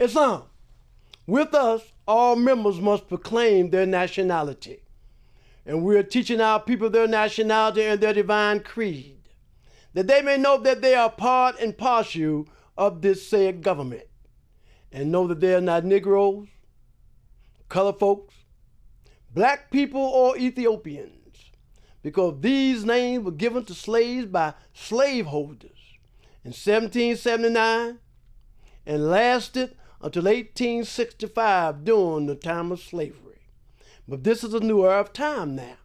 It's on. With us, all members must proclaim their nationality. And we're teaching our people their nationality and their divine creed, that they may know that they are part and parcel of this said government, and know that they are not Negroes, colored folks, black people, or Ethiopians, because these names were given to slaves by slaveholders in 1779 and lasted until 1865 during the time of slavery. But this is a new era of time now,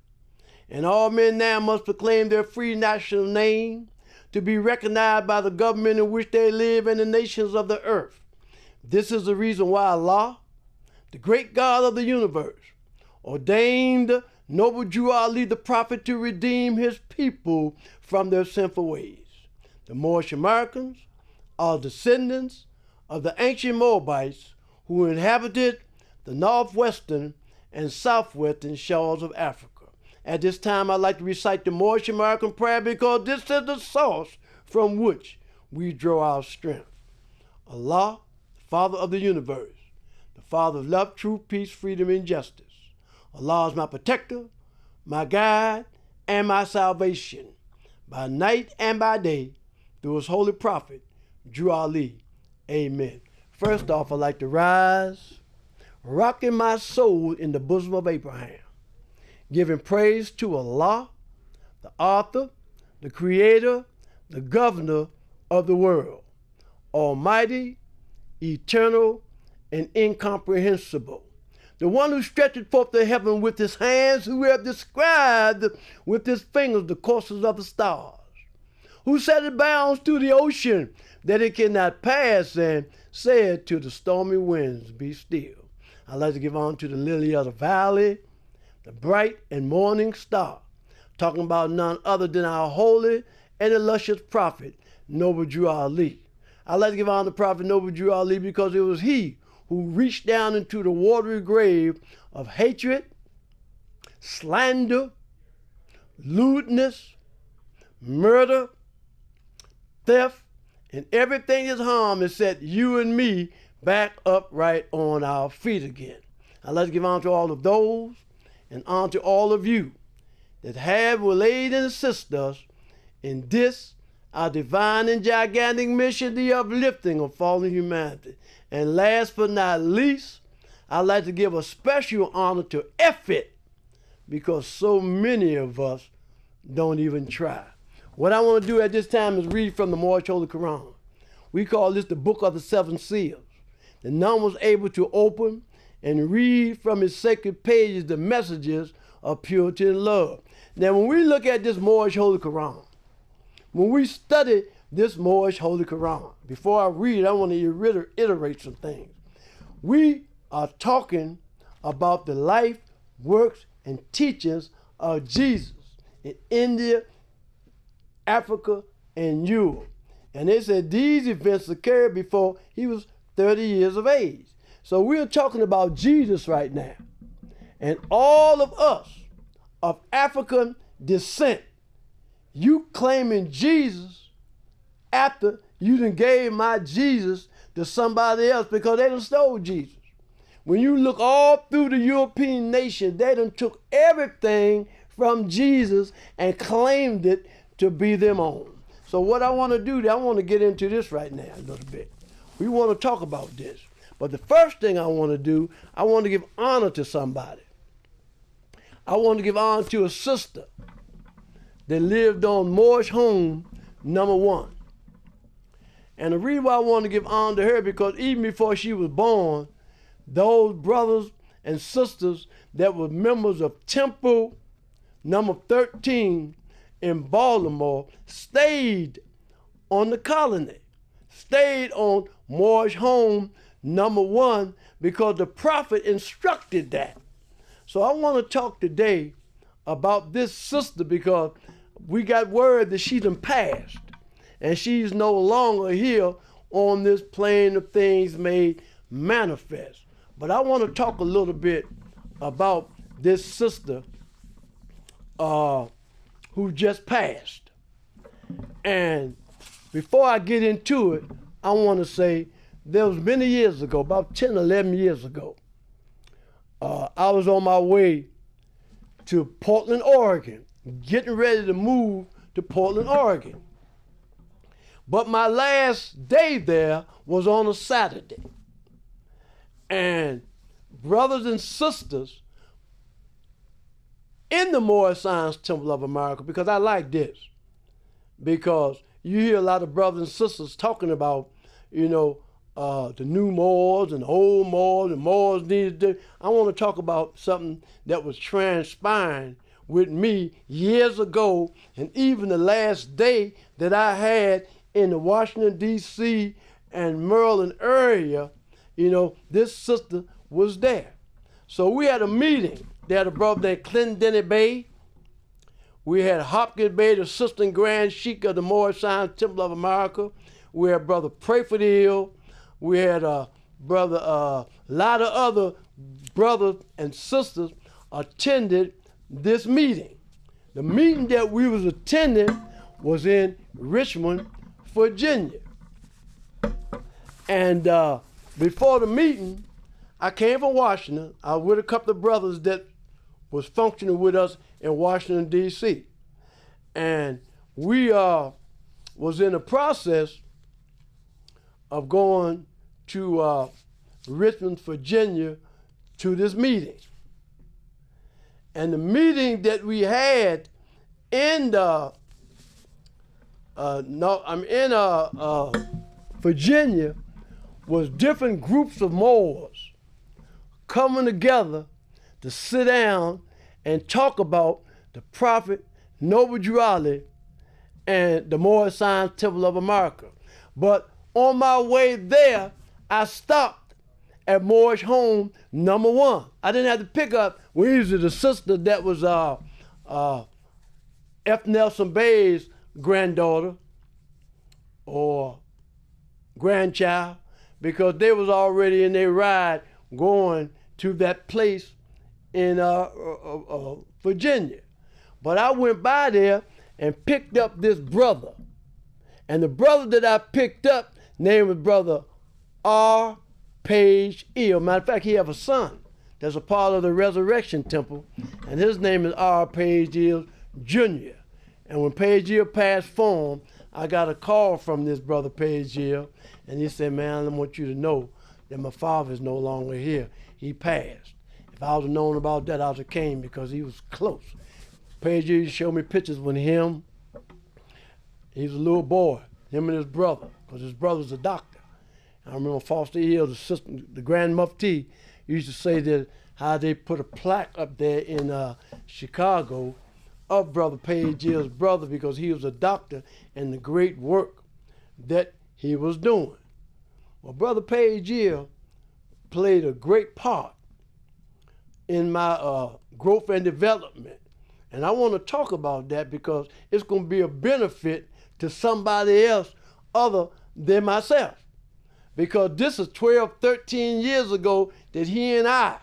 and all men now must proclaim their free national name to be recognized by the government in which they live and the nations of the earth. This is the reason why Allah, the great God of the universe, ordained noble Jew Ali the prophet to redeem his people from their sinful ways. The Moorish Americans are descendants of the ancient Moabites who inhabited the northwestern and southwestern shores of Africa. At this time, I'd like to recite the Moorish American prayer because this is the source from which we draw our strength. Allah, the Father of the universe, the Father of love, truth, peace, freedom, and justice. Allah is my protector, my guide, and my salvation, by night and by day, through his holy prophet, Drew Ali. Amen. First off, I'd like to rise, rocking my soul in the bosom of Abraham, giving praise to Allah, the author, the creator, the governor of the world, almighty, eternal, and incomprehensible, the one who stretched forth the heaven with his hands, who have described with his fingers the courses of the stars, who set it bounds to the ocean that it cannot pass, and said to the stormy winds, be still. I'd like to give honor to the lily of the valley, the bright and morning star, talking about none other than our holy and illustrious prophet, Noble Drew Ali. I'd like to give honor to Prophet Noble Drew Ali because it was he who reached down into the watery grave of hatred, slander, lewdness, murder, theft, and everything is harm, and set you and me back upright on our feet again. I'd like to give honor to all of those and honor to all of you that have relayed and assist us in this, our divine and gigantic mission, the uplifting of fallen humanity. And last but not least, I'd like to give a special honor to Effort, because so many of us don't even try. What I want to do at this time is read from the Moorish Holy Quran. We call this the Book of the Seven Seals. that none was able to open and read from its sacred pages the messages of purity and love. Now, when we look at this Moorish Holy Quran, when we study this Moorish Holy Quran, before I read, I want to reiterate some things. We are talking about the life, works, and teachings of Jesus in India, Africa, and Europe. And they said these events occurred before he was 30 years of age. So we're talking about Jesus right now. And all of us of African descent, you claiming Jesus after you done gave my Jesus to somebody else because they done stole Jesus. When you look all through the European nations, they done took everything from Jesus and claimed it to be them own. So what I want to do, I want to get into this right now a little bit. We want to talk about this. But the first thing I want to do, I want to give honor to somebody. I want to give honor to a sister that lived on Moorish Home number 1. And the reason why I want to give honor to her, because even before she was born, those brothers and sisters that were members of Temple number 13 in Baltimore stayed on the colony, stayed on Moorish Home number 1 because the prophet instructed that. So I want to talk today about this sister because we got word that she done passed and she's no longer here on this plane of things made manifest. But I want to talk a little bit about this sister who just passed. And before I get into it, I want to say there was many years ago, about 10, 11 years ago, I was on my way to Portland, Oregon, getting ready to move to Portland, Oregon. But my last day there was on a Saturday. And brothers and sisters in the Moorish Science Temple of America, because I like this, because you hear a lot of brothers and sisters talking about, the new Moors and the old Moors and Moors these days. I want to talk about something that was transpiring with me years ago, and even the last day that I had in the Washington, D.C. and Maryland area, this sister was there. So we had a meeting. They had a brother named Clendenny Bey. We had Hopkins Bey, the assistant Grand Sheik of the Moorish Science Temple of America. We had Brother Prayford Hill. We had a lot of other brothers and sisters attended this meeting. The meeting that we was attending was in Richmond, Virginia. And before the meeting, I came from Washington. I was with a couple of brothers that was functioning with us in Washington, D.C. And we was in the process of going to Richmond, Virginia, to this meeting. And the meeting that we had in Virginia was different groups of Moors coming together to sit down and talk about the Prophet Noble Drew Ali and the Moorish Science Temple of America. But on my way there, I stopped at Moorish Home number 1. I didn't have to pick up. We was the sister that was F. Nelson Bey's granddaughter or grandchild, because they was already in their ride going to that place in Virginia. But I went by there and picked up this brother. And the brother that I picked up, name was Brother R. Page Hill. Matter of fact, he have a son that's a part of the Resurrection Temple, and his name is R. Page Hill Jr. And when Page Hill passed form, I got a call from this brother Page Hill, and he said, "Man, I want you to know that my father is no longer here. He passed. If I was known about that, I would have came, because he was close." Page Hill showed me pictures with him. He was a little boy, him and his brother, because his brother's a doctor. I remember Foster Hill, the Grand Mufti, used to say that how they put a plaque up there in Chicago of Brother Page Hill's brother, because he was a doctor and the great work that he was doing. Well, Brother Page Hill played a great part in my growth and development. And I want to talk about that because it's going to be a benefit to somebody else other than myself. Because this is 12, 13 years ago that he and I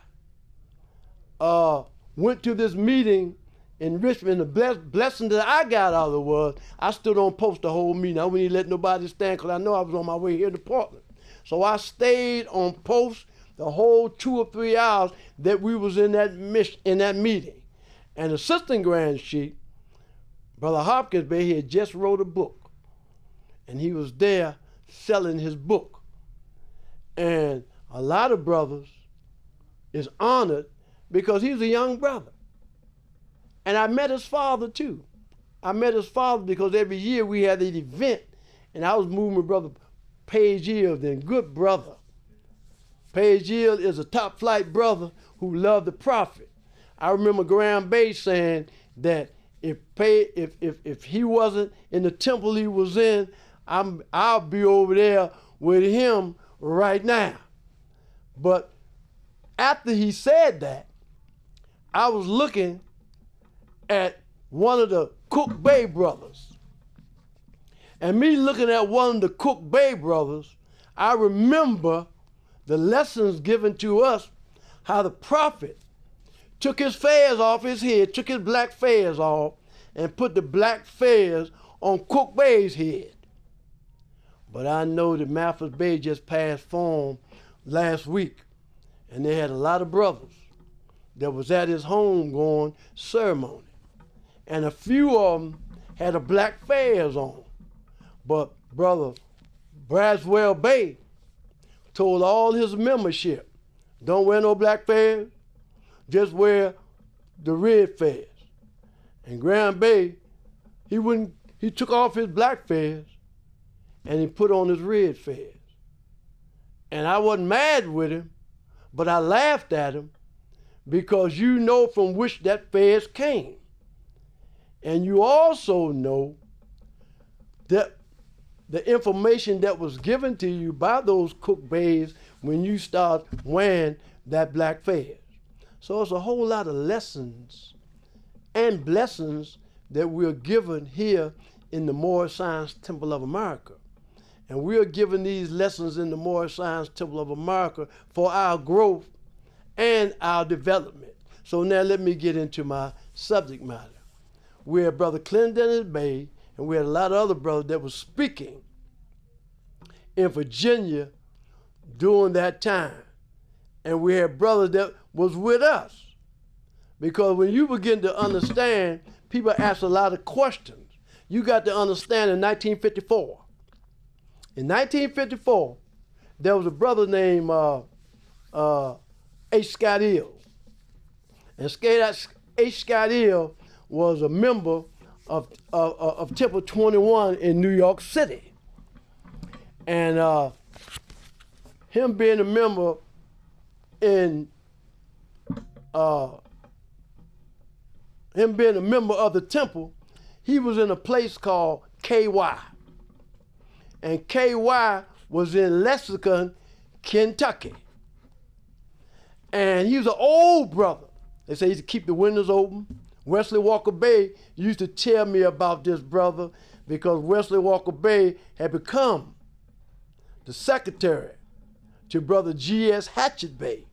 went to this meeting in Richmond. The blessing that I got out of it was I stood on post the whole meeting. I wouldn't even let nobody stand, because I know I was on my way here to Portland. So I stayed on post the whole 2 or 3 hours that we was in that meeting. And Assistant Grand Sheik, Brother Hopkins Bey, he had just wrote a book. And he was there selling his book. And a lot of brothers is honored because he was a young brother. And I met his father too. I met his father because every year we had an event, and I was moving with Brother Page Hill, then good brother. Page Hill is a top flight brother who loved the Prophet. I remember Graham Bey saying that if he wasn't in the temple he was in, I'll be over there with him right now. But after he said that, I was looking at one of the Cook Bey brothers. And me looking at one of the Cook Bey brothers, I remember the lessons given to us, how the Prophet took his fez off his head, took his black fez off, and put the black fez on Cook Bey's head. But I know that Mathis Bey just passed form last week, and they had a lot of brothers that was at his homegoing ceremony. And a few of them had a black fez on. But Brother Braswell Bey told all his membership, don't wear no black fez, just wear the red fez. And Grand Bey, he took off his black fez and he put on his red fez. And I wasn't mad with him, but I laughed at him because you know from which that fez came. And you also know that the information that was given to you by those Cook Beys when you start wearing that black fez. So it's a whole lot of lessons and blessings that we're given here in the Moorish Science Temple of America. And we're given these lessons in the Moorish Science Temple of America for our growth and our development. So now let me get into my subject matter. We had Brother Clendenis Bey, and we had a lot of other brothers that were speaking in Virginia during that time. And we had brothers that was with us. Because when you begin to understand, people ask a lot of questions. You got to understand in 1954. In 1954, there was a brother named H. Scott Ill. And H. Scott Ill was a member of Temple 21 in New York City. And him being a member of the temple, he was in a place called KY. And KY was in Lexington, Kentucky. And he was an old brother. They say he used to keep the windows open. Wesley Walker Bey used to tell me about this brother because Wesley Walker Bey had become the secretary to Brother G.S. Hatchet Bey.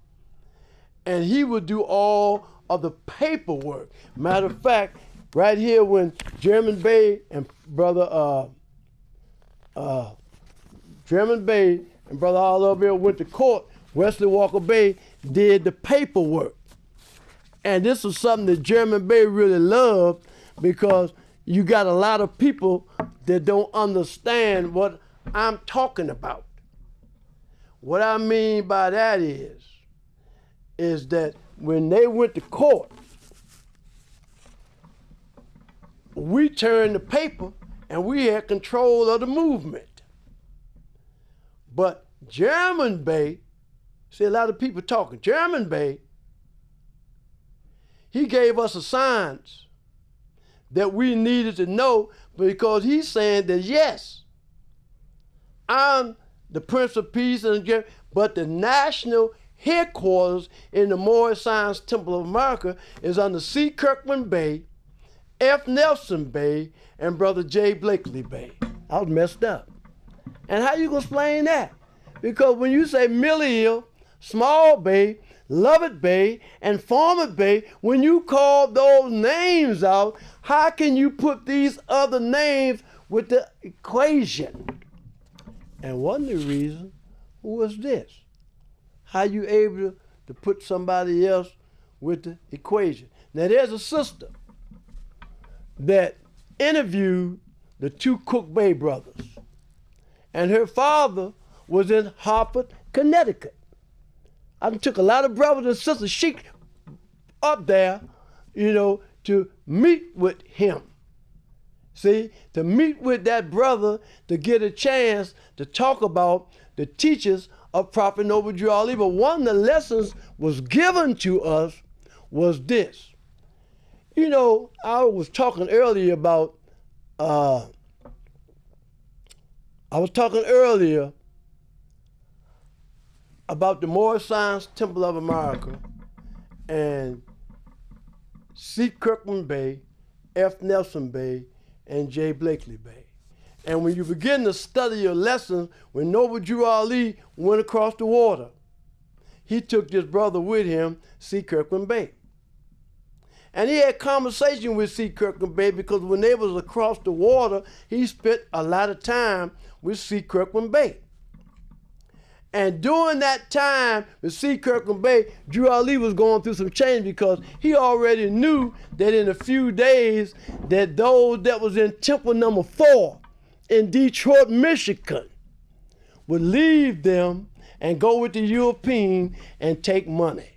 And he would do all of the paperwork. Matter of fact, right here when German Bey and Brother German Bey and Brother Oliver went to court, Wesley Walker Bey did the paperwork. And this was something that German Bey really loved because you got a lot of people that don't understand what I'm talking about. What I mean by that is that when they went to court, we turned the paper and we had control of the movement. But German Bey, see a lot of people talking, German Bey, he gave us a science that we needed to know because he's saying that yes, I'm the Prince of Peace, but the national headquarters in the Moorish Science Temple of America is under C. Kirkman Bey, F. Nelson Bey, and Brother J. Blakely Bey. I was messed up. And how you gonna explain that? Because when you say Millie Hill, Small Bey, Lovett Bey, and Farmer Bey, when you call those names out, how can you put these other names with the equation? And one of the reasons was this. How you able to put somebody else with the equation? Now there's a sister that interviewed the two Cook Bey brothers. And her father was in Hartford, Connecticut. I took a lot of brothers and sisters chic up there, to meet with him. See, to meet with that brother to get a chance to talk about the teachers of Prophet Noble Drew Ali. But one of the lessons was given to us was this. I was talking earlier about the Moorish Science Temple of America and C. Kirkman Bey, F. Nelson Bey, and J. Blakely Bey. And when you begin to study your lessons, when Noble Drew Ali went across the water, he took this brother with him, C. Kirkman Bey. And he had conversation with C. Kirkland Bey because when they was across the water, he spent a lot of time with C. Kirkland Bey. And during that time with C. Kirkland Bey, Drew Ali was going through some change because he already knew that in a few days that those that was in Temple number 4 in Detroit, Michigan would leave them and go with the European and take money.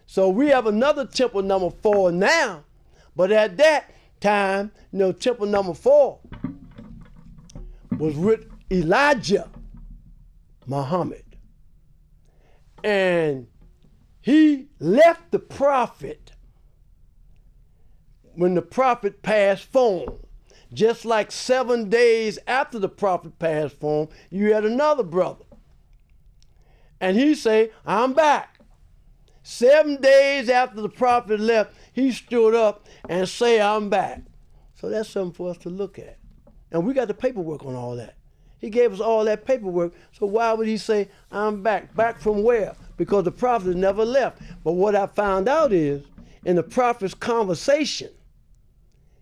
So we have another Temple number 4 now, but at that time, Temple number 4 was with Elijah Muhammad. And he left the prophet when the prophet passed from. Just like 7 days after the prophet passed from, you had another brother. And he say, I'm back. 7 days after the prophet left, he stood up and say, I'm back. So that's something for us to look at. And we got the paperwork on all that. He gave us all that paperwork, so why would he say, I'm back? Back from where? Because the prophet never left. But what I found out is, in the prophet's conversation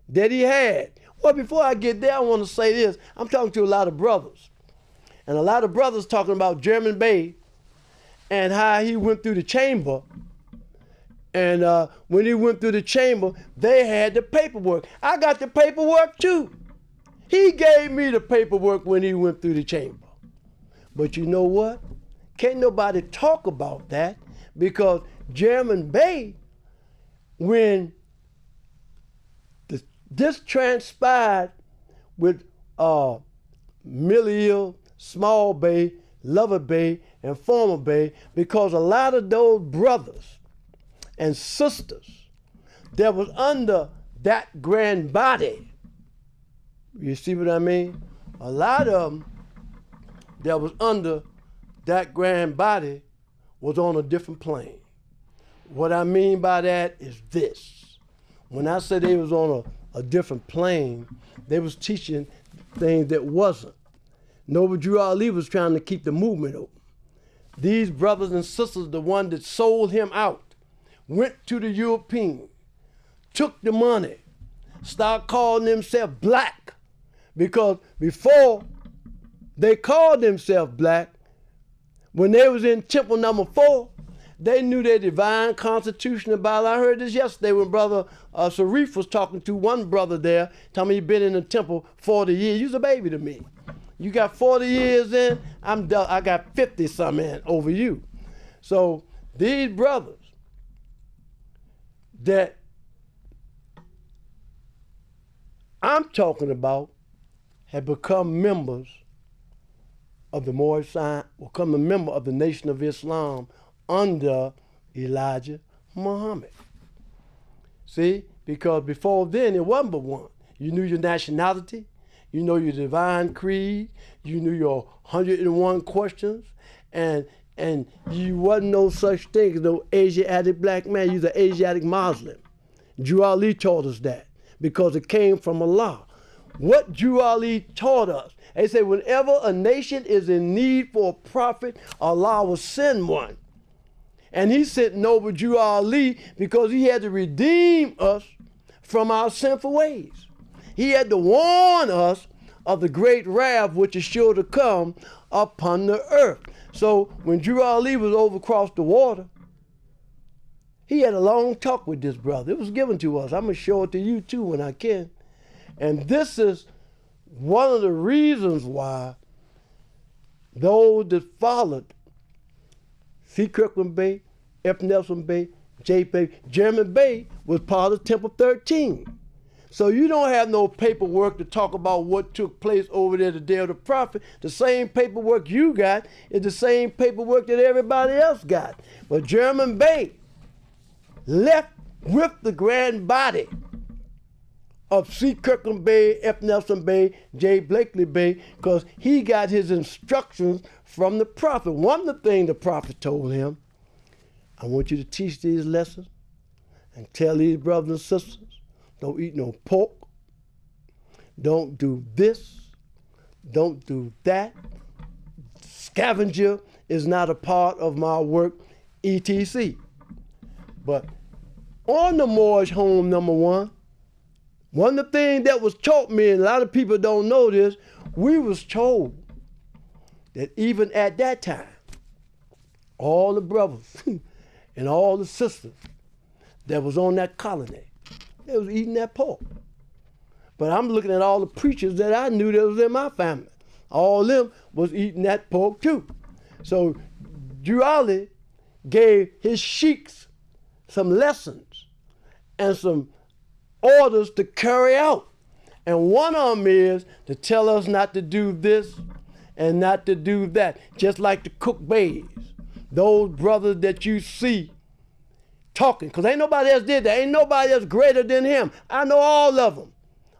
that he had, well, before I get there, I want to say this. I'm talking to a lot of brothers. And a lot of brothers talking about German Bey and how he went through the chamber. And when he went through the chamber, they had the paperwork. I got the paperwork too. He gave me the paperwork when he went through the chamber. But you know what? Can't nobody talk about that because German Bey, when this transpired with Milliel, Small Bey, Lover Bey, and Former Bey, because a lot of those brothers and sisters that was under that grand body, you see what I mean? A lot of them that was under that grand body was on a different plane. What I mean by that is this. When I say they was on a different plane, they was teaching things that wasn't. Noble Drew Ali was trying to keep the movement open. These brothers and sisters, the one that sold him out, went to the European, took the money, started calling themselves black. Because before they called themselves black, when they was in Temple number 4, they knew their divine constitutional Bible. I heard this yesterday when Brother Sharif was talking to one brother there, telling me he'd been in the temple 40 years. You was a baby to me. You got 40 years in, I got 50 some in over you. So these brothers that I'm talking about had become members of the Moorish Voice, become a member of the Nation of Islam under Elijah Muhammad. See, because before then it wasn't but one. You knew your nationality, you know your divine creed, you knew your 101 questions, and you wasn't no such thing as no Asiatic black man. You was an Asiatic Muslim. Drew Ali taught us that because it came from Allah. What Drew Ali taught us, they say whenever a nation is in need for a prophet, Allah will send one. And he sent Noble Drew Ali because he had to redeem us from our sinful ways. He had to warn us of the great wrath which is sure to come upon the earth. So when Drew Ali was over across the water, he had a long talk with this brother. It was given to us. I'm going to show it to you too when I can. And this is one of the reasons why those that followed C. Kirkland Bey, F. Nelson Bey, J. Bey, German Bey was part of Temple 13. So you don't have no paperwork to talk about what took place over there the day of the prophet. The same paperwork you got is the same paperwork that everybody else got. But German Bey left with the grand body of C. Kirkland Bey, F. Nelson Bey, J. Blakely Bey, because he got his instructions from the prophet. One of the things the prophet told him, I want you to teach these lessons and tell these brothers and sisters, don't eat no pork, don't do this, don't do that. Scavenger is not a part of my work, etc. But on the Moorish home #1, one of the things that was taught me, and a lot of people don't know this, we was told that even at that time, all the brothers and all the sisters that was on that colony, they was eating that pork. But I'm looking at all the preachers that I knew that was in my family. All of them was eating that pork too. So Jurali gave his sheiks some lessons and some orders to carry out. And one of them is to tell us not to do this and not to do that. Just like the Cook Bays, those brothers that you see talking, because ain't nobody else did that. Ain't nobody else greater than him. I know all of them.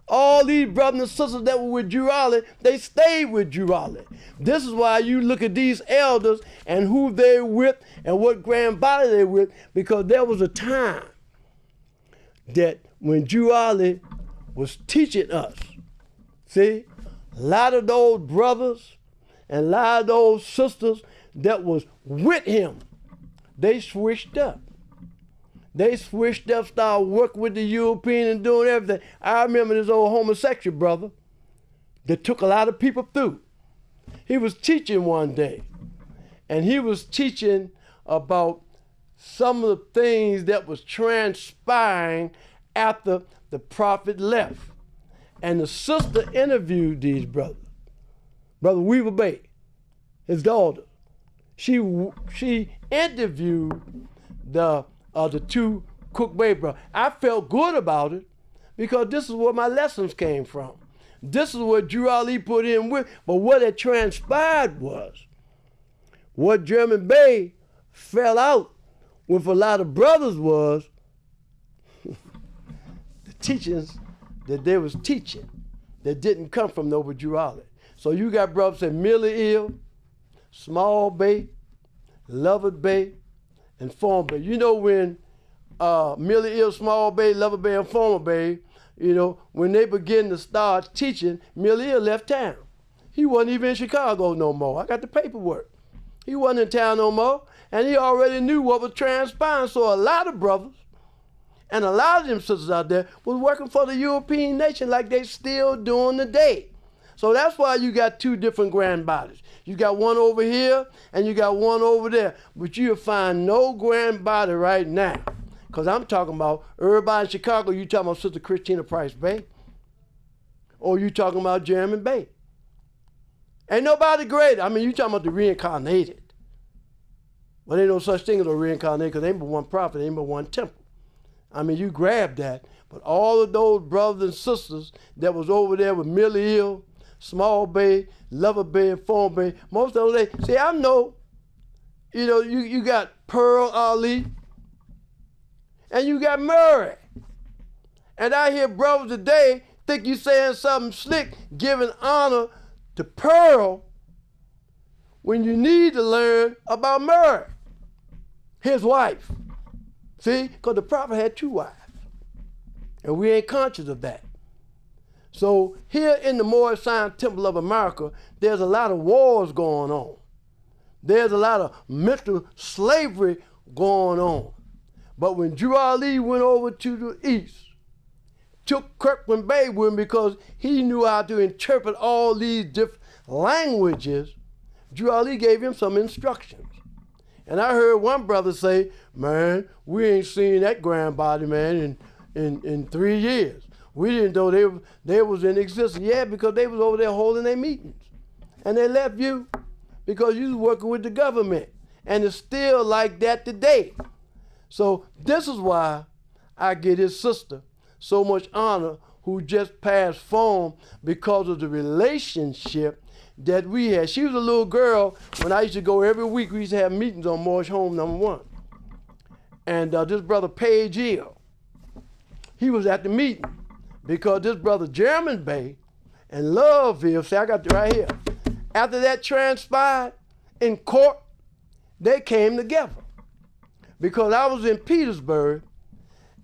All these brothers and sisters that were with Jurali, they stayed with Jurali. This is why you look at these elders and who they with and what grand body they with, because there was a time that when Jurali was teaching us, see, a lot of those brothers and a lot of those sisters that was with him, they switched up. They switched up, started working with the European and doing everything. I remember this old homosexual brother that took a lot of people through. He was teaching one day, and he was teaching about some of the things that was transpiring after the prophet left. And the sister interviewed these brothers. Brother Weaver Bay, his daughter, she interviewed the two Cook Bay brothers. I felt good about it because this is where my lessons came from. This is what Jurali put in with. But what had transpired was, what German Bay fell out with a lot of brothers was the teachings that they was teaching that didn't come from Noble Jurali. So you got brothers in Millie Hill, Small Bay, Lovett Bay, and Former Bay. You know when Millie Hill, Small Bay, Lovett Bay, and Former Bay, you know, when they begin to start teaching, Millie Hill left town. He wasn't even in Chicago no more. I got the paperwork. He wasn't in town no more, and he already knew what was transpiring. So a lot of brothers and a lot of them sisters out there was working for the European nation like they still doing today. So that's why you got two different grand bodies. You got one over here and you got one over there. But you'll find no grand body right now. Because I'm talking about everybody in Chicago, you talking about Sister Christina Price Bay. Or you talking about Jeremy Bay. Ain't nobody great. I mean, you talking about the reincarnated. But ain't no such thing as a reincarnated because ain't but one prophet, ain't but one temple. I mean, you grab that. But all of those brothers and sisters that was over there with Millie Hill, Small Bay, Lover Bay, and Former Bay, most of them, see, I know, you know, you got Pearl Ali, and you got Murray. And I hear brothers today think you saying something slick, giving honor to Pearl when you need to learn about Murray, his wife. See, because the prophet had two wives. And we ain't conscious of that. So here in the Moorish Zion Temple of America, there's a lot of wars going on. There's a lot of mental slavery going on. But when Jurali went over to the east, took Kirkland Bay with him because he knew how to interpret all these different languages, Jurali gave him some instructions. And I heard one brother say, man, we ain't seen that grand body, man, in 3 years. We didn't know they was in existence. Yeah, because they was over there holding their meetings. And they left you because you was working with the government. And it's still like that today. So this is why I give his sister so much honor, who just passed form, because of the relationship that we had. She was a little girl when I used to go every week. We used to have meetings on Moorish Home #1. And this brother Page Hill, he was at the meeting because this brother Jeremy Bay and Loveville, see, I got it right here. After that transpired in court, they came together because I was in Petersburg,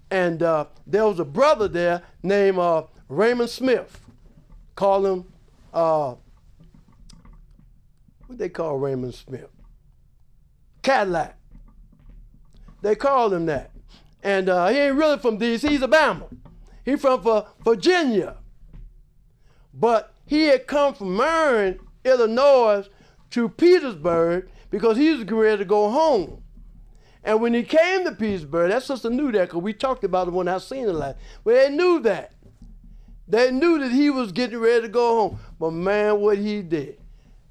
and there was a brother there named Raymond Smith. Call him, what they call Raymond Smith? Cadillac. They called him that. And he ain't really from D.C., he's a Bama. He from Virginia. But he had come from Marion, Illinois to Petersburg because he was getting ready to go home. And when he came to Petersburg, that sister knew that because we talked about it when I seen it last. Well, they knew that. They knew that he was getting ready to go home. But man, what he did.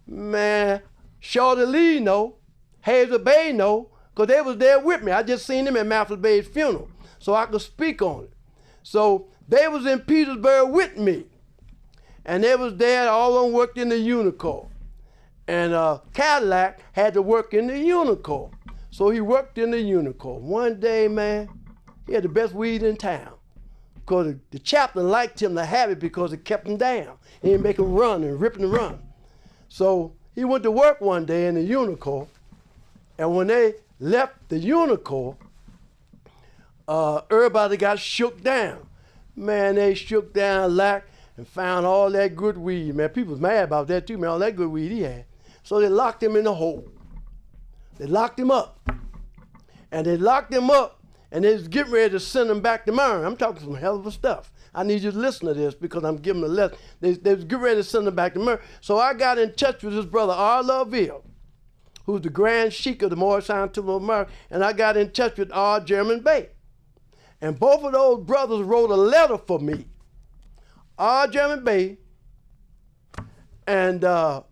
Man, Shorty Lee know, Hazel Bay know, because they was there with me. I just seen them at Matthews Bay's funeral, so I could speak on it. So they was in Petersburg with me. And they was there, all of them worked in the Unicorn. And Cadillac had to work in the Unicorn. So he worked in the Unicorn. One day, man, he had the best weed in town. Because the chaplain liked him to have it because it kept him down. He didn't make him run and rip and run. So he went to work one day in the Unicorn. And when they left the Unicorn, everybody got shook down. Man, they shook down Lack and found all that good weed. Man, people was mad about that too, man, all that good weed he had. So they locked him in the hole. They locked him up. And they locked him up, and they was getting ready to send him back to Marion. I'm talking some hell of a stuff. I need you to listen to this because I'm giving a lesson. They was getting ready to send him back to Marion. So I got in touch with his brother, R. Loville, who's the Grand Sheik of the Moorish Temple of America, and I got in touch with R. James Lynch-Bey. And both of those brothers wrote a letter for me. R. James Lynch-Bey and R.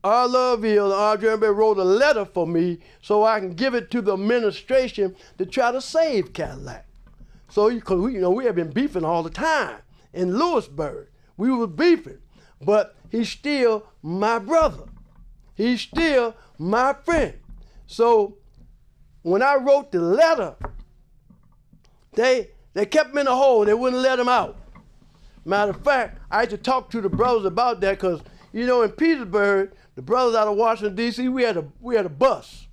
Loville and R. James Lynch-Bey wrote a letter for me so I can give it to the administration to try to save Cadillac. So, because we have been beefing all the time in Lewisburg. We were beefing, but he's still my brother. He's still my friend. So when I wrote the letter, they kept him in a hole. They wouldn't let him out. Matter of fact, I had to talk to the brothers about that because, in Petersburg, the brothers out of Washington, D.C., we had a bus.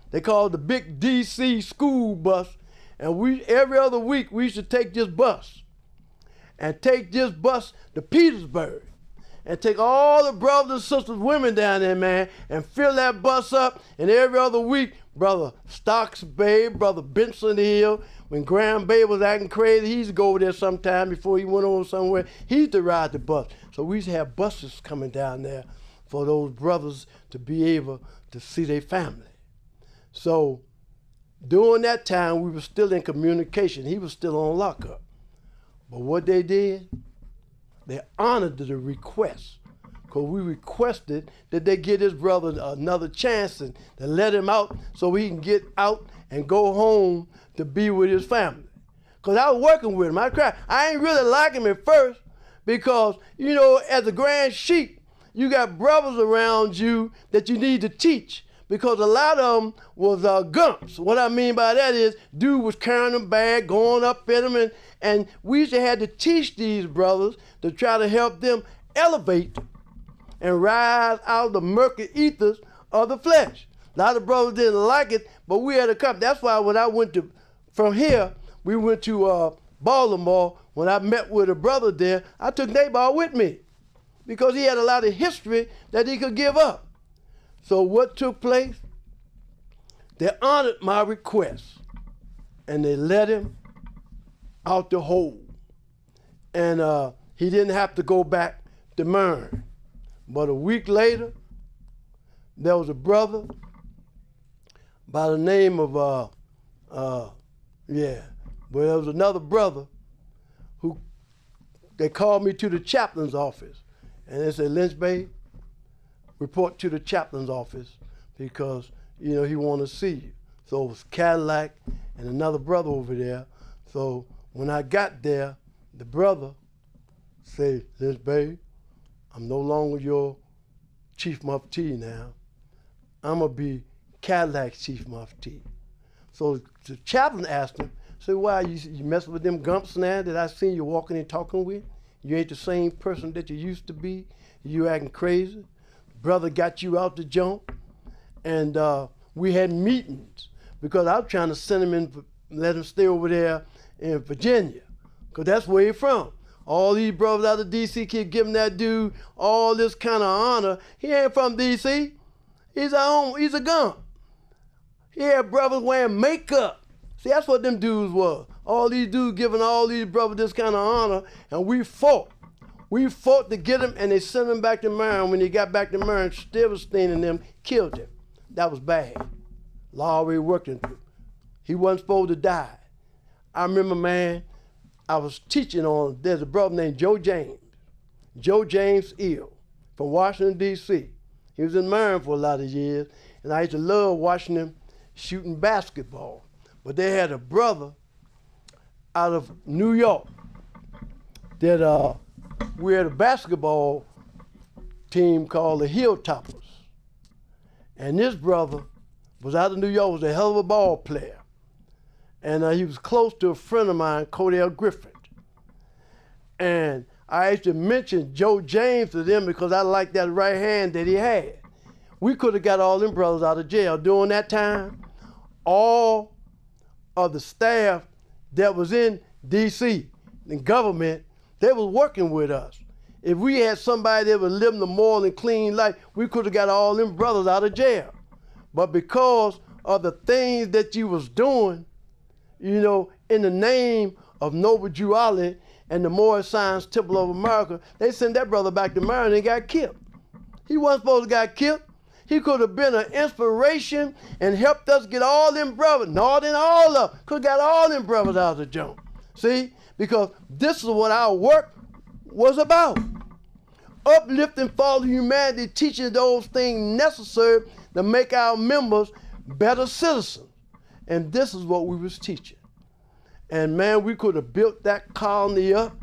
They called it the big D.C. school bus. And every other week, we used to take this bus and take this bus to Petersburg and take all the brothers and sisters, women down there, man, and fill that bus up. And every other week, Brother Stocks Bay, Brother Benson Hill, when Grand Bay was acting crazy, he used to go over there sometime before he went on somewhere. He used to ride the bus. So we used to have buses coming down there for those brothers to be able to see their family. So during that time, we were still in communication. He was still on lockup. But what they did, they honored the request because we requested that they give his brother another chance and to let him out so he can get out and go home to be with his family. Because I was working with him. I ain't really like him at first because, as a Grand Sheik, you got brothers around you that you need to teach. Because a lot of them was gumps. What I mean by that is, dude was carrying them bag, going up in them, and we used to have to teach these brothers to try to help them elevate and rise out of the murky ethers of the flesh. A lot of brothers didn't like it, but we had to come. That's why when I went from here, we went to Baltimore. When I met with a brother there, I took Nabal with me because he had a lot of history that he could give up. So what took place? They honored my request and they let him out the hole. And he didn't have to go back to Marion. But a week later, there was a brother by the name of, but there was another brother who, they called me to the chaplain's office. And they said, Lynch-Bey, report to the chaplain's office because, he want to see you. So it was Cadillac and another brother over there. So when I got there, the brother said, Lynch-Bey, I'm no longer your chief mufti now. I'm going to be Cadillac's chief mufti. So the chaplain asked him, so why you messing with them gumps now that I seen you walking and talking with? You ain't the same person that you used to be. You acting crazy. Brother got you out the jump, and we had meetings because I was trying to send him in, let him stay over there in Virginia, because that's where he's from. All these brothers out of D.C. keep giving that dude all this kind of honor. He ain't from D.C. He's a gump. He had brothers wearing makeup. See, that's what them dudes was. All these dudes giving all these brothers this kind of honor, and we fought. We fought to get him, and they sent him back to Maryland. When he got back to Maryland, Stiverstein and them killed him. That was bad. Law already working through. He wasn't supposed to die. I remember, man, I was teaching on, there's a brother named Joe James Ill from Washington, D.C. He was in Maryland for a lot of years, and I used to love watching him shooting basketball. But they had a brother out of New York that we had a basketball team called the Hilltoppers. And this brother was out of New York, was a hell of a ball player. And he was close to a friend of mine, Codell Griffith. And I used to mention Joe James to them because I liked that right hand that he had. We could have got all them brothers out of jail. During that time, all of the staff that was in D.C., the government, they was working with us. If we had somebody that was living a moral and clean life, we could have got all them brothers out of jail. But because of the things that you was doing, you know, in the name of Noble Drew Ali and the Moorish Science Temple of America, they sent that brother back to Maryland and got killed. He wasn't supposed to get killed. He could have been an inspiration and helped us get all them brothers. No, then all of them. Could have got all them brothers out of the junk. See? Because this is what our work was about. Uplifting fallen humanity, teaching those things necessary to make our members better citizens. And this is what we was teaching. And man, we could have built that colony up.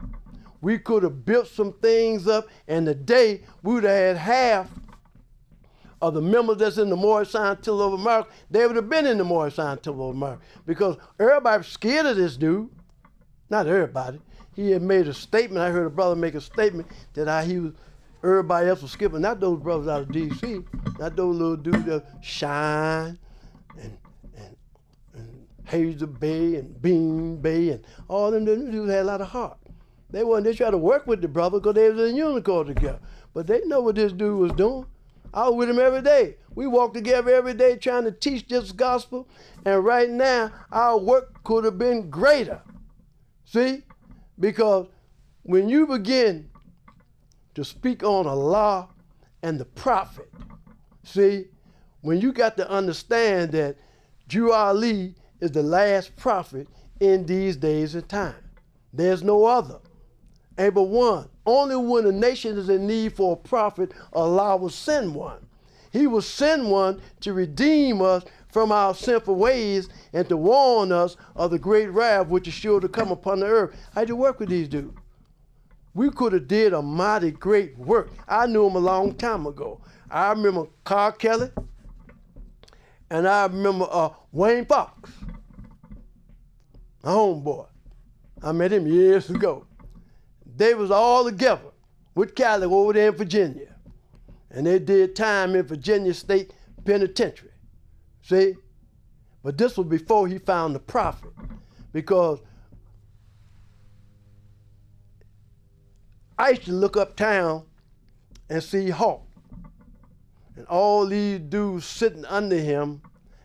We could have built some things up. And today, we would have had half of the members that's in the Moorish Science Temple of America, they would have been in the Moorish Science Temple of America. Because everybody was scared of this dude. Not everybody. He had made a statement. I heard a brother make a statement that everybody else was skipping. Not those brothers out of D.C. Not those little dudes that Shine and Hazel Bay and Bean Bay and all them dudes had a lot of heart. They tried to work with the brother because they was in unicorn together. But they know what this dude was doing. I was with him every day. We walked together every day trying to teach this gospel. And right now, our work could have been greater. See? Because when you begin to speak on Allah and the prophet, see, when you got to understand that Drew Ali is the last prophet in these days and time. There's no other. Ain't but one. Only when a nation is in need for a prophet, Allah will send one. He will send one to redeem us from our sinful ways and to warn us of the great wrath which is sure to come upon the earth. I had to work with these dudes. We could have did a mighty great work. I knew him a long time ago. I remember Carl Kelly, and I remember Wayne Fox, my homeboy. I met him years ago. They was all together with Cali over there in Virginia. And they did time in Virginia State Penitentiary. See? But this was before he found the prophet. Because I used to look uptown and see Hawk. And all these dudes sitting under him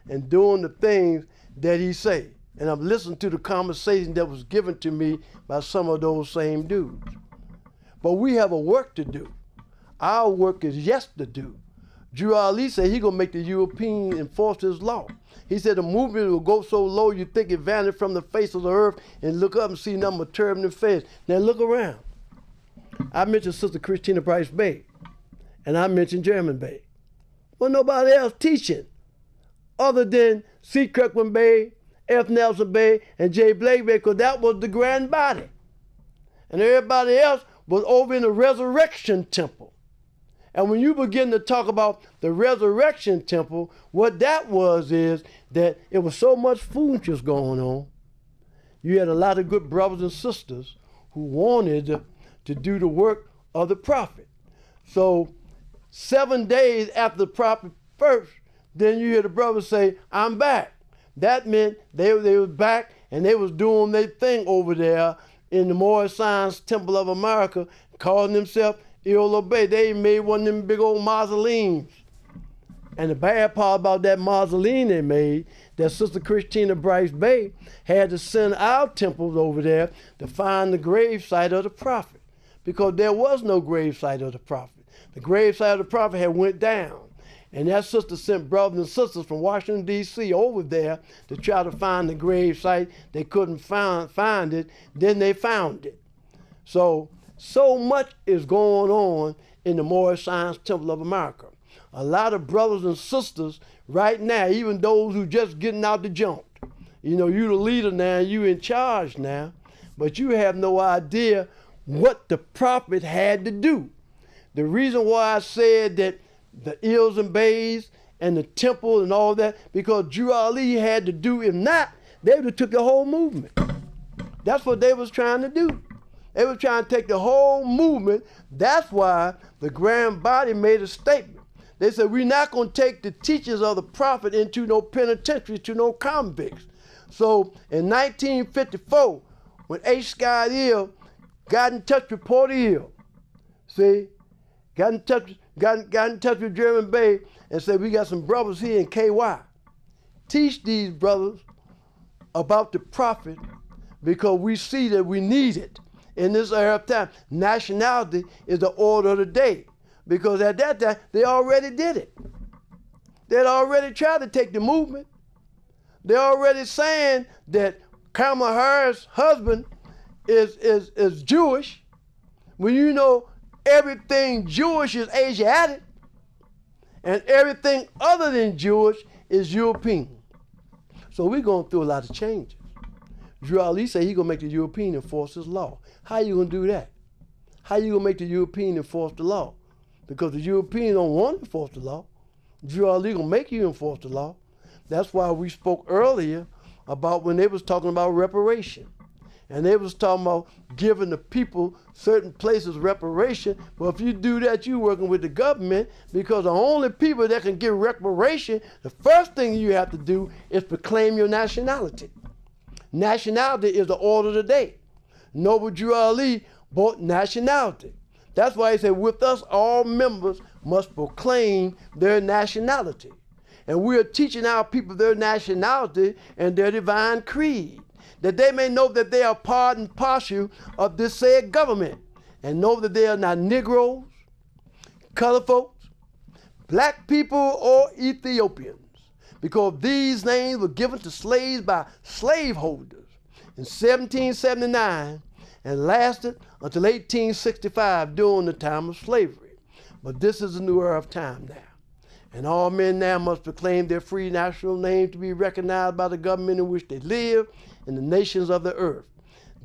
and doing the things that he say. And I'm listening to the conversation that was given to me by some of those same dudes. But we have a work to do. Our work is yes to do. Drew Ali said he's going to make the European enforce his law. He said the movement will go so low you think it vanished from the face of the earth and look up and see nothing but turban and face. Now look around. I mentioned Sister Christina Price Bay, and I mentioned German Bay. Well, nobody else teaching other than C. Kirkland Bay, F. Nelson Bay, and J. Blake Bay, because that was the grand body. And everybody else was over in the resurrection temple. And when you begin to talk about the resurrection temple, what that was is that it was so much foolishness going on. You had a lot of good brothers and sisters who wanted to do the work of the prophet. So 7 days after the prophet first, then you hear the brothers say, I'm back. That meant they was back and they was doing their thing over there in the Moorish Science Temple of America, calling themselves Iola Bay. They made one of them big old mausoleums. And the bad part about that mausoleum they made, that Sister Christina Bryce Bay had to send our temples over there to find the grave site of the prophet, because there was no grave site of the prophet. The grave site of the prophet had went down. And that sister sent brothers and sisters from Washington, D.C. over there to try to find the grave site. They couldn't find it. Then they found it. So much is going on in the Moorish Science Temple of America. A lot of brothers and sisters right now, even those who just getting out the jump. You know, you the leader now, you in charge now, but you have no idea what the prophet had to do. The reason why I said that the Ills and Bays and the temple and all that, because Drew Ali had to do, if not, they would have took the whole movement. That's what they was trying to do. They were trying to take the whole movement. That's why the grand body made a statement. They said, we're not going to take the teachings of the prophet into no penitentiary, to no convicts. So in 1954, when H. Scott Hill got in touch with Porter Hill, see, got in touch with German Bay and said, we got some brothers here in KY. Teach these brothers about the prophet, because we see that we need it in this era of time. Nationality is the order of the day, because at that time, they already did it. They'd already tried to take the movement. They're already saying that Kamala Harris' husband is Jewish, when you know everything Jewish is Asiatic, and everything other than Jewish is European. So we're going through a lot of changes. Drew Ali said he's going to make the European enforce his law. How you going to do that? How you going to make the European enforce the law? Because the Europeans don't want to enforce the law. Drew Ali going to make you enforce the law. That's why we spoke earlier about when they was talking about reparation. And they was talking about giving the people certain places reparation. Well, if you do that, you're working with the government, because the only people that can give reparation, the first thing you have to do is proclaim your nationality. Nationality is the order of the day. Noble Drew Ali bought nationality. That's why he said, with us, all members must proclaim their nationality. And we are teaching our people their nationality and their divine creed, that they may know that they are part and parcel of this said government, and know that they are not Negroes, colored folks, black people, or Ethiopians, because these names were given to slaves by slaveholders in 1779 and lasted until 1865 during the time of slavery. But this is a new era of time now. And all men now must proclaim their free national name to be recognized by the government in which they live and the nations of the earth.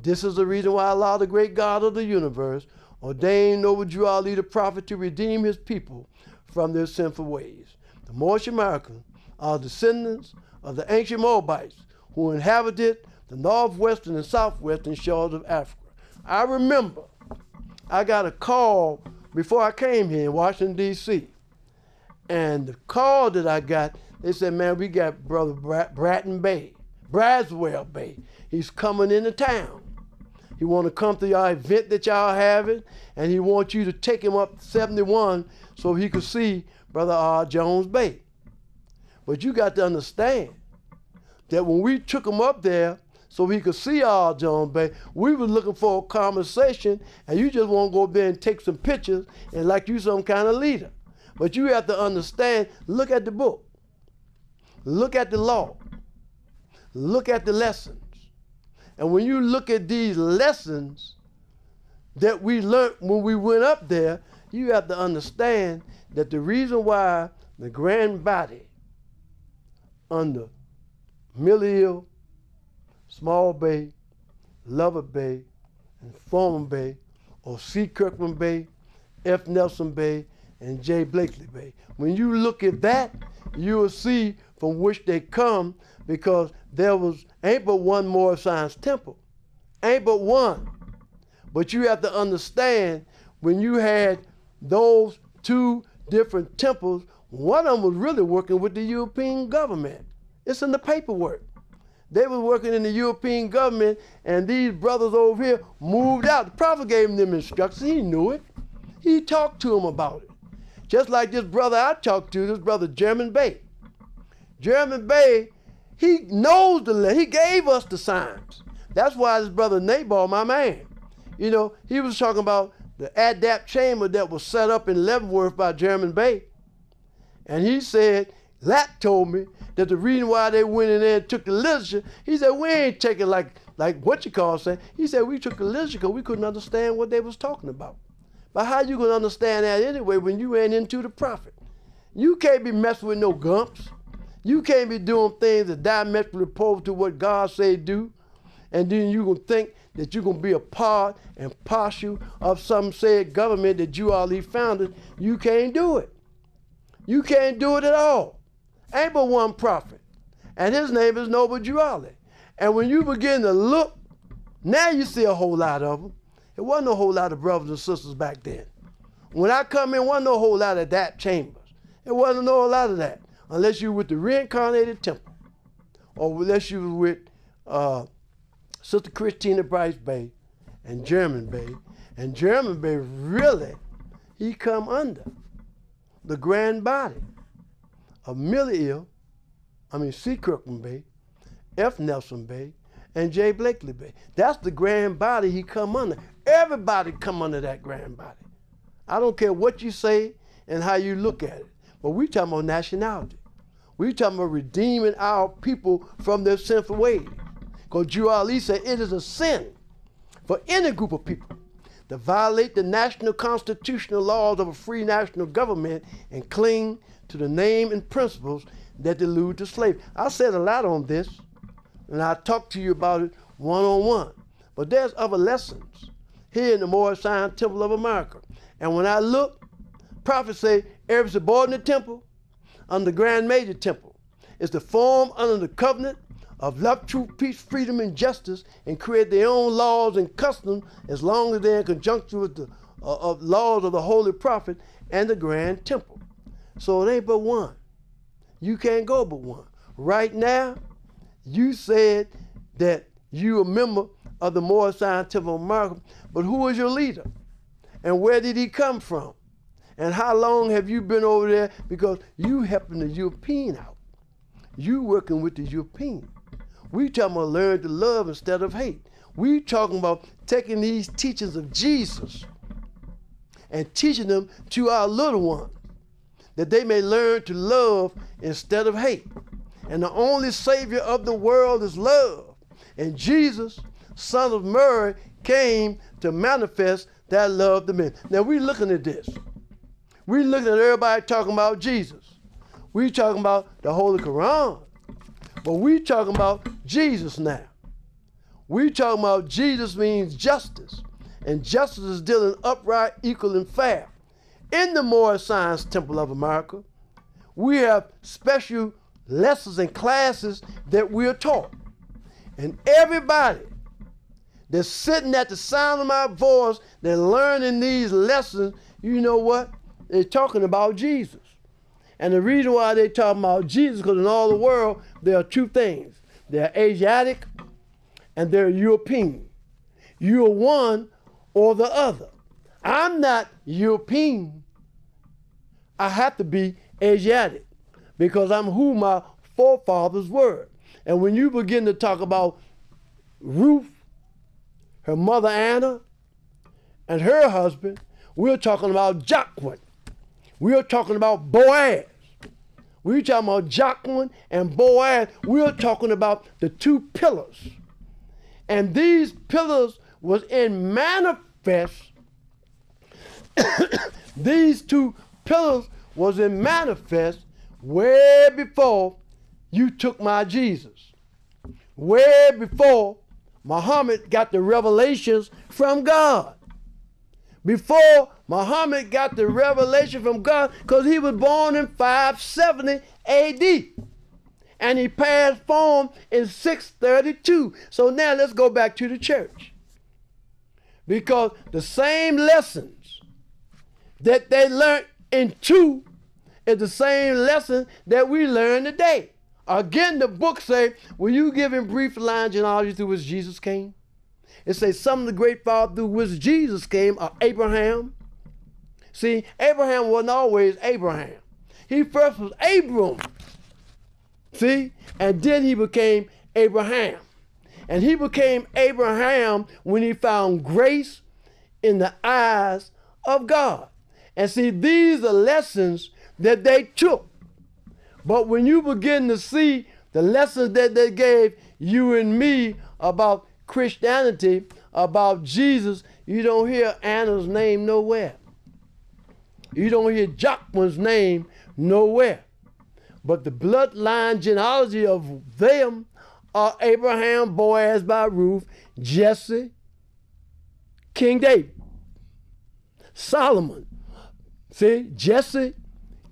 This is the reason why Allah, the great God of the universe, ordained Noble Drew Ali the prophet to redeem his people from their sinful ways. The Moorish Americans are descendants of the ancient Moabites who inhabited the northwestern and southwestern shores of Africa. I remember I got a call before I came here in Washington, D.C. And the call that I got, they said, man, we got Brother Braswell Bay. He's coming into town. He want to come to your event that y'all having, and he wants you to take him up 71 so he could see Brother R. Jones Bay. But you got to understand that when we took him up there so he could see R. Jones Bay, we were looking for a conversation, and you just want to go up there and take some pictures and like you some kind of leader. But you have to understand, look at the book, look at the law, look at the lessons. And when you look at these lessons that we learned when we went up there, you have to understand that the reason why the grand body under Mill, Small Bay, Lover Bay, and Foreman Bay, or C. Kirkman Bay, F. Nelson Bay, and J. Blakely Bay. When you look at that, you will see from which they come, because there ain't but one Moorish Science Temple. Ain't but one. But you have to understand, when you had those two different temples, one of them was really working with the European government. It's in the paperwork. They were working in the European government, and these brothers over here moved out. The prophet gave them instructions. He knew it. He talked to them about it. Just like this brother I talked to, this brother German Bay. German Bay, He knows he gave us the signs. That's why this brother Nabal, my man, you know, he was talking about the adapt chamber that was set up in Leavenworth by James Lynch-Bey. And he said, Lat told me that the reason why they went in there and took the literature, he said, we ain't taking like what you call saying. He said, we took the literature because we couldn't understand what they was talking about. But how you gonna understand that anyway when you ain't into the prophet? You can't be messing with no gumps. You can't be doing things that diametrically opposed to what God say do. And then you gonna think that you're gonna be a part and partial of some said government that you all founded. You can't do it. You can't do it at all. Ain't but one prophet. And his name is Noble Jewali. And when you begin to look, now you see a whole lot of them. It wasn't a whole lot of brothers and sisters back then. When I come in, wasn't a whole lot of that chambers. It wasn't a whole lot of that. Unless you were with the reincarnated temple. Or unless you were with Sister Christina Bryce Bey and German Bey. And German Bey really, he come under the grand body of C. Kirkland Bey, F. Nelson Bey, and J. Blakely Bey. That's the grand body he come under. Everybody come under that grand body. I don't care what you say and how you look at it, but we talking about nationality. We talking about redeeming our people from their sinful ways. Because Jewali said it is a sin for any group of people to violate the national constitutional laws of a free national government and cling to the name and principles that allude to slavery. I said a lot on this, and I talked to you about it one-on-one. But there's other lessons here in the Moorish Temple of America. And when I look, prophets say every subordinate temple under the Grand Major Temple is to form under the covenant of love, truth, peace, freedom, and justice, and create their own laws and customs as long as they're in conjunction with the laws of the Holy Prophet and the Grand Temple. So it ain't but one. You can't go but one. Right now, you said that you a member of the Moorish Temple of America, but who is your leader? And where did he come from? And how long have you been over there? Because you helping the European out. You working with the European. We talking about learn to love instead of hate. We talking about taking these teachings of Jesus and teaching them to our little ones, that they may learn to love instead of hate. And the only Savior of the world is love. And Jesus, son of Mary, came to manifest that love to men. Now we looking at this. We looking at everybody talking about Jesus. We talking about the Holy Quran. But we talking about Jesus now. We talking about Jesus means justice. And justice is dealing upright, equal, and fair. In the Moorish Science Temple of America, we have special lessons and classes that we're taught. And everybody that's sitting at the sound of my voice, they're learning these lessons, you know what? They're talking about Jesus. And the reason why they talking about Jesus, because in all the world, there are two things. They're Asiatic and they're European. You're one or the other. I'm not European. I have to be Asiatic because I'm who my forefathers were. And when you begin to talk about Ruth, her mother Anna, and her husband, we're talking about Jacqueline. We're talking about Boaz. We're talking about Jacqueline and Boaz. We're talking about the two pillars. And these pillars was in manifest. These two pillars was in manifest way before you took my Jesus. Way before Muhammad got the revelations from God. Before Muhammad got the revelation from God, because he was born in 570 AD. And he passed form in 632. So now let's go back to the church. Because the same lessons that they learned in 2 is the same lesson that we learn today. Again, the book say, will you give him brief line genealogy through which Jesus came? It says some of the great fathers through which Jesus came are Abraham. See, Abraham wasn't always Abraham. He first was Abram. See? And then he became Abraham. And he became Abraham when he found grace in the eyes of God. And see, these are lessons that they took. But when you begin to see the lessons that they gave you and me about Christianity, about Jesus, you don't hear Anna's name nowhere. You don't hear Jacqueline's name nowhere. But the bloodline genealogy of them are Abraham, Boaz by Ruth, Jesse, King David, Solomon. See, Jesse,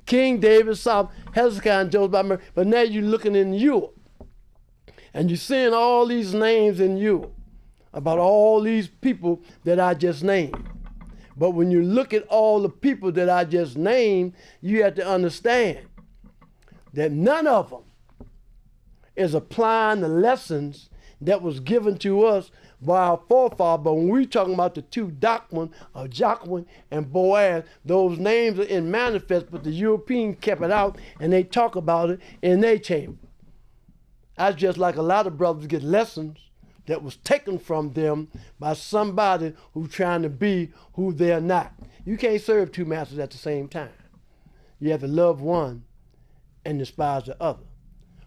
King David, Solomon, Hezekiah, and Joseph by Mary. But now you're looking in Europe, and you're seeing all these names in Europe about all these people that I just named. But when you look at all the people that I just named, you have to understand that none of them is applying the lessons that was given to us by our forefathers. But when we're talking about the two doctrines of Jacqueline and Boaz, those names are in manifest, but the Europeans kept it out and they talk about it in their chamber. That's just like a lot of brothers get lessons that was taken from them by somebody who's trying to be who they're not. You can't serve two masters at the same time. You have to love one and despise the other.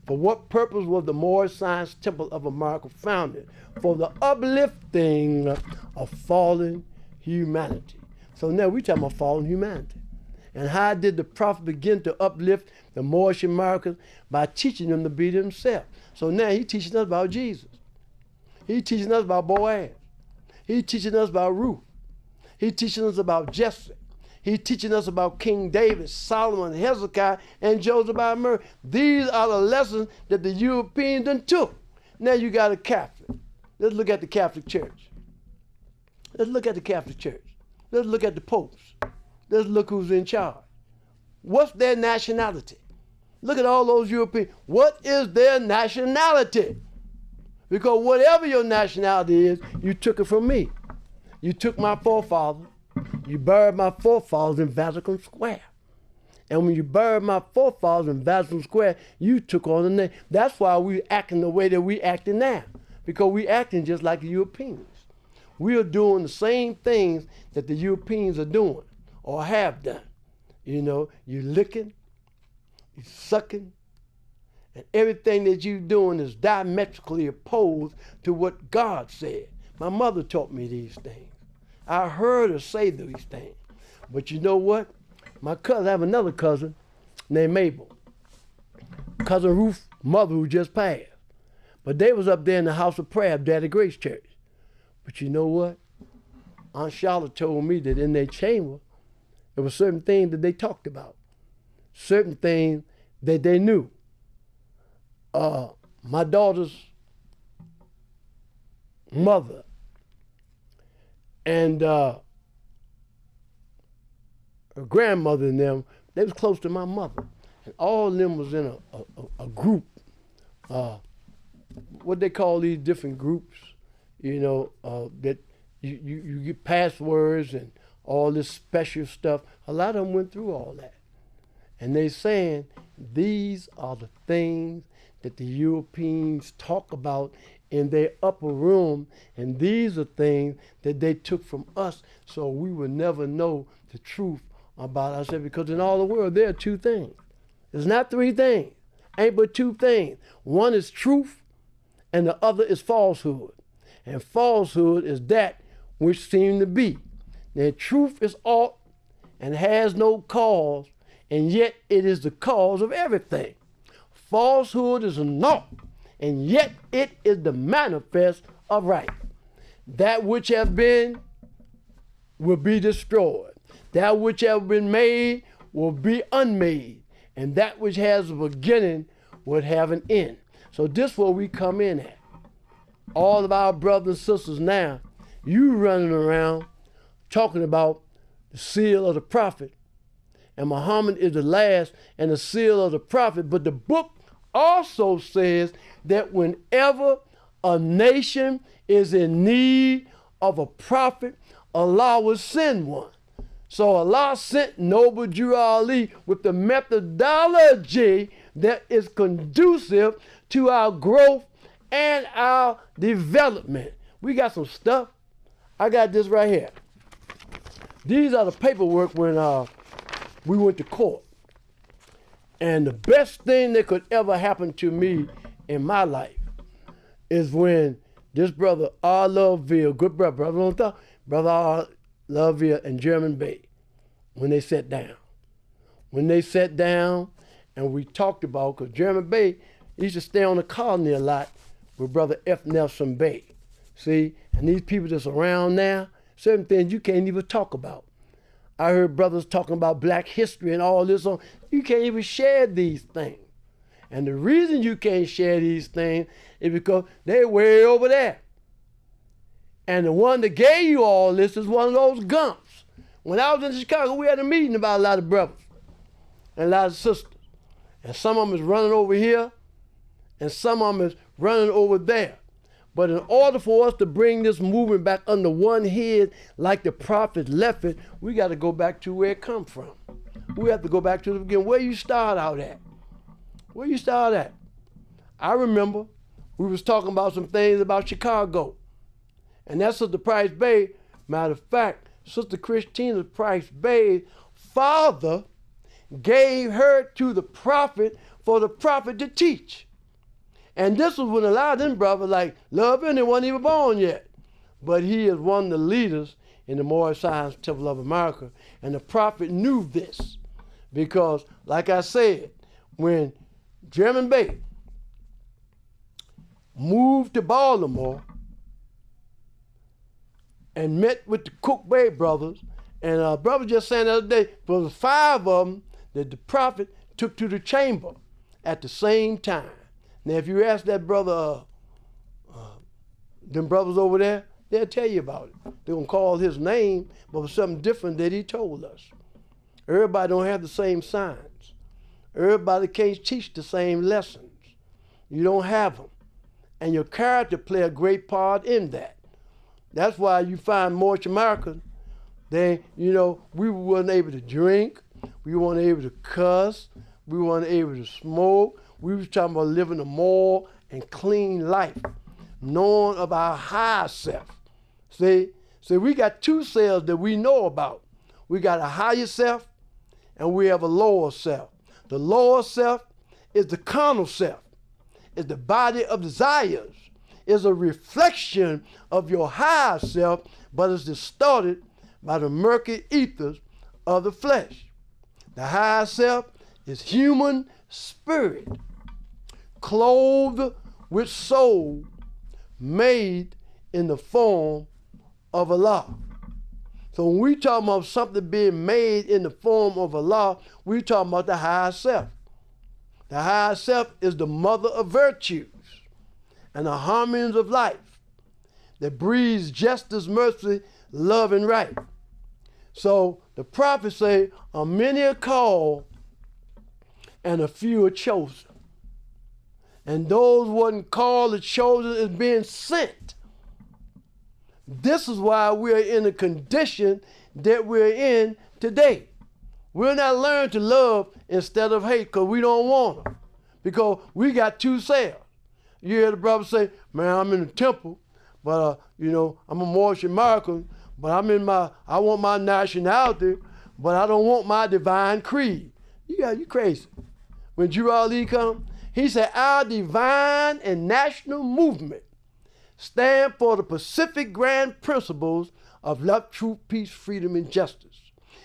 For what purpose was the Moorish Science Temple of America founded? For the uplifting of fallen humanity. So now we're talking about fallen humanity. And how did the prophet begin to uplift the Moorish Americans? By teaching them to be themselves. So now he's teaching us about Jesus. He's teaching us about Boaz. He's teaching us about Ruth. He's teaching us about Jesse. He's teaching us about King David, Solomon, Hezekiah, and Joseph by Mary. These are the lessons that the Europeans done took. Now you got a Catholic. Let's look at the Catholic Church. Let's look at the Catholic Church. Let's look at the popes. Let's look who's in charge. What's their nationality? Look at all those Europeans. What is their nationality? Because whatever your nationality is, you took it from me. You took my forefathers. You buried my forefathers in Vatican Square. And when you buried my forefathers in Vatican Square, you took on the name. That's why we acting the way that we acting now. Because we acting just like the Europeans. We are doing the same things that the Europeans are doing or have done. You know, you licking, you sucking, and everything that you're doing is diametrically opposed to what God said. My mother taught me these things. I heard her say these things. But you know what? My cousin, I have another cousin named Mabel. Cousin Ruth's mother who just passed. But they was up there in the house of prayer of Daddy Grace Church. But you know what? Aunt Charlotte told me that in their chamber, there were certain things that they talked about. Certain things that they knew. My daughter's mother and her grandmother and them, they was close to my mother. And all of them was in a group. What they call these different groups, you know, that you get passwords and all this special stuff. A lot of them went through all that. And they saying these are the things that the Europeans talk about in their upper room, and these are things that they took from us, so we would never know the truth about ourselves. Because in all the world, there are two things. There's not three things. Ain't but two things. One is truth, and the other is falsehood. And falsehood is that which seems to be. Now, truth is aught and has no cause, and yet it is the cause of everything. Falsehood is a naught, and yet it is the manifest of right. That which has been will be destroyed. That which has been made will be unmade. And that which has a beginning will have an end. So this is where we come in at. All of our brothers and sisters now, you running around talking about the seal of the prophet. And Muhammad is the last and the seal of the prophet. But the book also says that whenever a nation is in need of a prophet, Allah will send one. So Allah sent Noble Drew Ali with the methodology that is conducive to our growth and our development. We got some stuff. I got this right here. These are the paperwork when we went to court. And the best thing that could ever happen to me in my life is when this brother R. Loveville, good brother R. Loveville and German Bay, when they sat down. When they sat down and we talked about, because German Bay used to stay on the colony a lot with Brother F. Nelson Bay. See, and these people that's around now, certain things you can't even talk about. I heard brothers talking about black history and all this. You can't even share these things. And the reason you can't share these things is because they're way over there. And the one that gave you all this is one of those gumps. When I was in Chicago, we had a meeting about a lot of brothers and a lot of sisters. And some of them is running over here, and some of them is running over there. But in order for us to bring this movement back under one head, like the prophet left it, we got to go back to where it come from. We have to go back to the beginning. Where you start out at? Where you start at? I remember we was talking about some things about Chicago. And that's Sister Price Bay. Matter of fact, Sister Christina Price Bay's father gave her to the prophet for the prophet to teach. And this was when a lot of them brothers like Loving, they wasn't even born yet. But he is one of the leaders in the Moorish Science Temple of America. And the prophet knew this. Because, like I said, when German Bay moved to Baltimore and met with the Cook Bay brothers, and brother just saying the other day, there was 5 of them that the prophet took to the chamber at the same time. Now, if you ask that brother, them brothers over there, they'll tell you about it. They're going to call his name, but it was something different that he told us. Everybody don't have the same signs. Everybody can't teach the same lessons. You don't have them. And your character play a great part in that. That's why you find Moorish Americans, we weren't able to drink, we weren't able to cuss, we weren't able to smoke. We was talking about living a moral and clean life, knowing of our higher self. See, we got 2 selves that we know about. We got a higher self and we have a lower self. The lower self is the carnal self. It's the body of desires. It's a reflection of your higher self, but it's distorted by the murky ethers of the flesh. The higher self is human spirit, clothed with soul, made in the form of Allah. So when we talk about something being made in the form of Allah, we talking about the higher self. The higher self is the mother of virtues and the harmonies of life that breeds justice, mercy, love, and right. So the prophets say, many are called and a few are chosen. And those wasn't called or chosen is being sent. This is why we're in the condition that we're in today. We're not learning to love instead of hate because we don't want them. Because we got 2 selves. You hear the brother say, man, I'm in the temple, but I'm a Moorish American, but I want my nationality, but I don't want my divine creed. You crazy. When Drew Ali come, he said, our divine and national movement stand for the Pacific grand principles of love, truth, peace, freedom, and justice.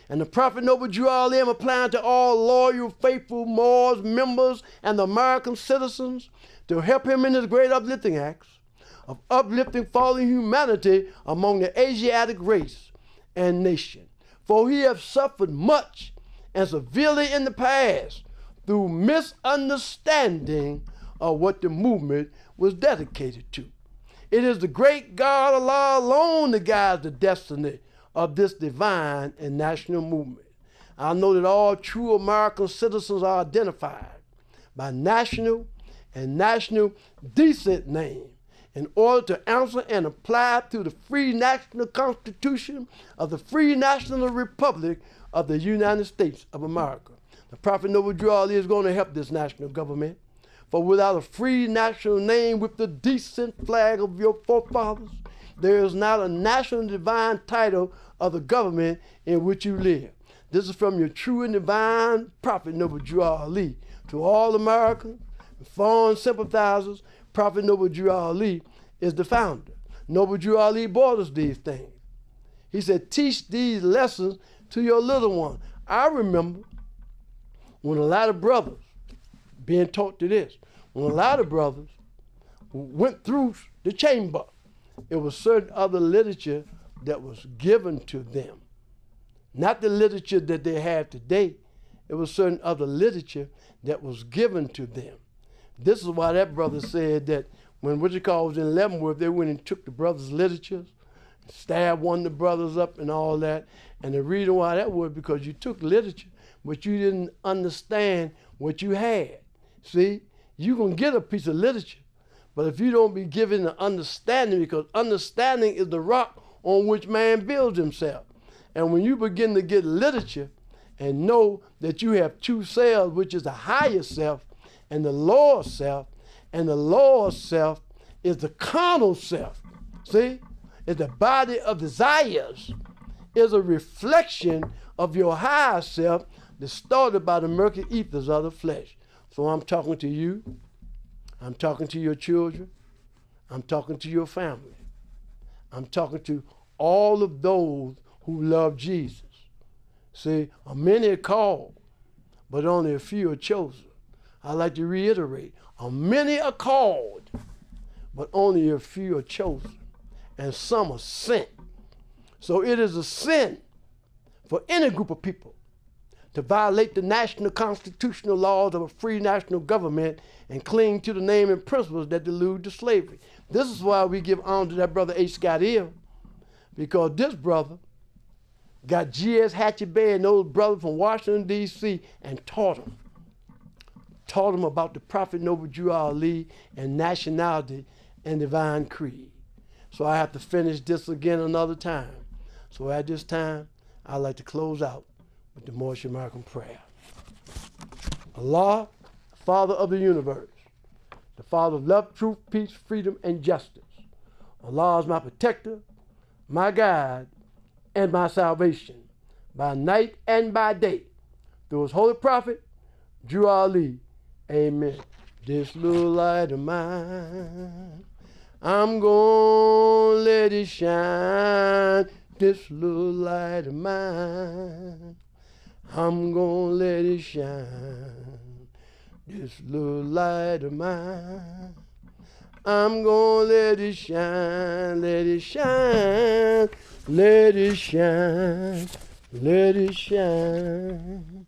And the Prophet Noble Drew Ali applying to all loyal, faithful Moors, members, and the American citizens to help him in his great uplifting acts of uplifting fallen humanity among the Asiatic race and nation. For he have suffered much and severely in the past through misunderstanding of what the movement was dedicated to. It is the great God Allah alone that guides the destiny of this divine and national movement. I know that all true American citizens are identified by national and national descent name in order to answer and apply to the free national constitution of the free national republic of the United States of America. The Prophet Noble Drew Ali is going to help this national government. For without a free national name with the decent flag of your forefathers, there is not a national divine title of the government in which you live. This is from your true and divine Prophet Noble Drew Ali. To all Americans and foreign sympathizers, Prophet Noble Drew Ali is the founder. Noble Drew Ali borders these things. He said, teach these lessons to your little ones. I remember when a lot of brothers being taught to this, when a lot of brothers went through the chamber, it was certain other literature that was given to them. Not the literature that they have today. It was certain other literature that was given to them. This is why that brother said that when what you call was in Leavenworth, they went and took the brothers' literatures, stabbed one of the brothers up and all that. And the reason why that was because you took literature, but you didn't understand what you had. See, you can get a piece of literature, but if you don't be given the understanding, because understanding is the rock on which man builds himself. And when you begin to get literature and know that you have two selves, which is the higher self and the lower self, and the lower self is the carnal self. See, it's the body of desires, is a reflection of your higher self distorted by the murky ethers of the flesh. So I'm talking to you, I'm talking to your children, I'm talking to your family, I'm talking to all of those who love Jesus. See, many are called, but only a few are chosen. I like to reiterate, many are called, but only a few are chosen, and some are sent. So it is a sin for any group of people to violate the national constitutional laws of a free national government and cling to the name and principles that delude to slavery. This is why we give honor to that brother H. Scott Hill, because this brother got G.S. Hatchett Bay and those brothers from Washington, D.C. and taught them about the Prophet Noble Drew Ali and nationality and divine creed. So I have to finish this again another time. So at this time, I'd like to close out with the Moorish American prayer. Allah, Father of the universe, the Father of love, truth, peace, freedom, and justice. Allah is my protector, my guide, and my salvation, by night and by day. Through his holy prophet, Drew Ali. Amen. This little light of mine, I'm gonna let it shine. This little light of mine, I'm gonna let it shine. This little light of mine, I'm gonna let it shine, let it shine, let it shine, let it shine.